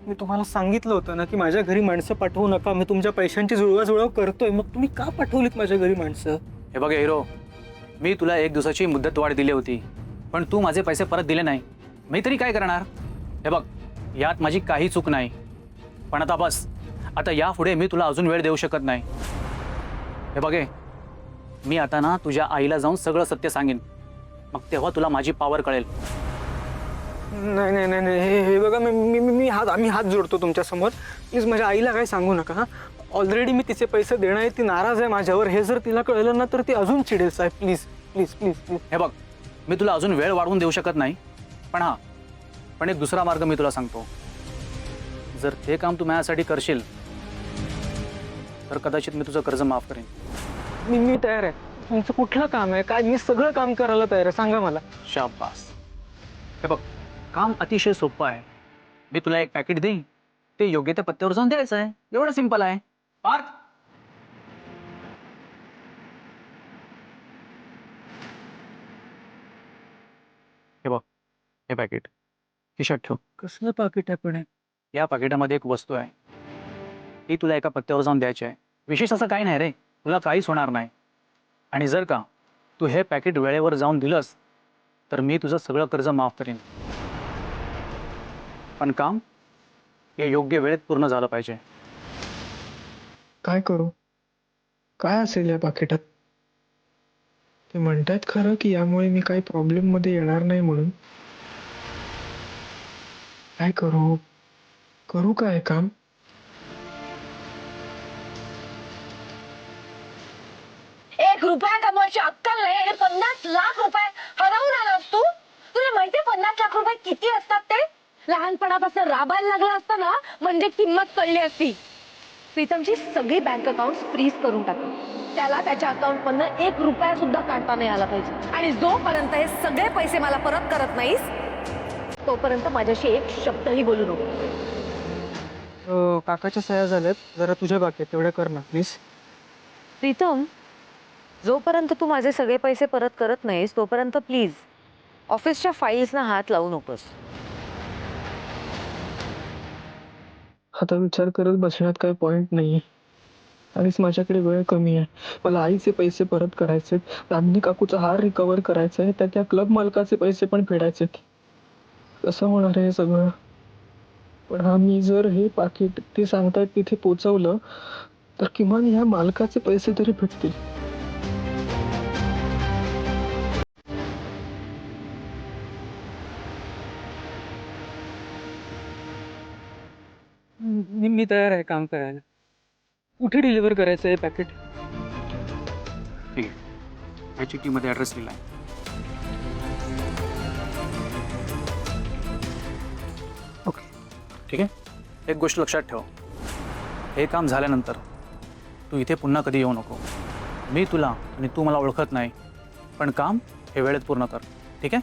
मी तुम्हाला सांगितलं होतं ना की माझ्या घरी माणसं पाठवू नका. मी तुमच्या पैशांची जुळवाजुळव करतोय, मग तुम्ही का पाठवलीत माझ्या घरी माणसं? हे बघ हिरो, मी तुला 1 दिवसाची मुदतवाढ दिली होती, पण तू माझे पैसे परत दिले नाही. मी तरी काय करणार? हे बघ, यात माझी काही चूक नाही, पण आता बस. आता यापुढे मी तुला अजून वेळ देऊ शकत नाही. हे बघे, मी आता ना तुझ्या आईला जाऊन सगळं सत्य सांगेन, मग तेव्हा तुला माझी पावर कळेल. नाही नाही नाही नाही, हे बघा, मी हात जोडतो तुमच्या समोर. प्लीज माझ्या आईला काय सांगू नका हां. ऑलरेडी मी तिचे पैसे देणार आहे, ती नाराज आहे माझ्यावर. हे जर तिला कळलं ना तर ती अजून चिडेल साहेब. Please please please please. हे बघ, मी तुला अजून वेळ वाढवून देऊ शकत नाही, पण एक दुसरा मार्ग मी तुला सांगतो. जर ते काम तू माझ्यासाठी करशील तर कदाचित मी तुझं कर्ज माफ करेन. मी तयार आहे. तुमचं कुठलं काम आहे काय? मी सगळं काम करायला तयार आहे, सांगा मला. शाबास. हे बघ, काम अतिशय सोपं आहे. मी तुला एक पॅकेट देईन, ते योग्य त्या पत्त्यावर जाऊन द्यायचं आहे. एवढं सिंपल आहे. पार्थ, हे बघ, हे पॅकेट खिशात ठेव. कसलं पाकिट आहे पण? या पाकिटामध्ये एक वस्तू आहे, ती तुला एका पत्त्यावर जाऊन द्यायची आहे. विशेष असं काही नाही रे, तुला काहीच होणार नाही. आणि जर का तू हे पॅकेट वेळेवर जाऊन दिलंस तर मी तुझं सगळं कर्ज माफ करेन. पण काम हे योग्य वेळेत पूर्ण झालं पाहिजे. काय करू? काय असेल या पाकिटात? ते म्हणतात खरं की यामुळे मी काही प्रॉब्लेम मध्ये येणार नाही म्हणून. काय करू? करू काय काम? एक रुपया कमवायची अक्कल नाही आणि 50 लाख रुपये हरवून आलास तू. तुला माहितीये 50 लाख रुपये किती असतात ते? लहानपणापासून राबायला लागला असता ना म्हणजे किंमत कळली असती. प्रीतमची सगळी बँक अकाउंट फ्रीज करून टाकली. त्याला त्याच्या अकाउंट मधनं 1 रुपया सुद्धा काढता नाही आला पाहिजे. आणि जोपर्यंत हे सगळे पैसे मला परत करत नाहीस तोपर्यंत माझ्याशी एक शब्दही बोलू नको. काकाच्या सह्या झाल्यात, जरा तुझ्या बाकी तेवढ्या कर ना प्लीज. प्रीतम, जोपर्यंत तू माझे सगळे पैसे परत करत नाहीस तोपर्यंत प्लीज ऑफिसच्या फाईल्सना हात लावू नकोस. आता विचार करत बसण्यात काही पॉइंट नाही. आधीच माझ्याकडे वेळ कमी आहे. मला आईचे पैसे परत करायचे, रांधणी काकूचा हार रिकवर करायचा आहे, त्या क्लब मालकाचे पैसे पण फेडायचे. कसं होणार आहे हे सगळं? पण हा, मी जर हे पाकिट ते सांगतायत तिथे पोचवलं तर किमान ह्या मालकाचे पैसे तरी भेटतील. मी तयार आहे काम करायला. कुठे डिलिव्हर करायचं आहे पॅकेट? ठीक आहे, ह्या चिठ्ठीमध्ये ॲड्रेस लिहिला आहे. ओके. ठीक आहे. एक गोष्ट लक्षात ठेव, हे काम झाल्यानंतर तू इथे पुन्हा कधी येऊ नको. मी तुला आणि तू मला ओळखत नाही, पण काम हे वेळेत पूर्ण कर. ठीक आहे?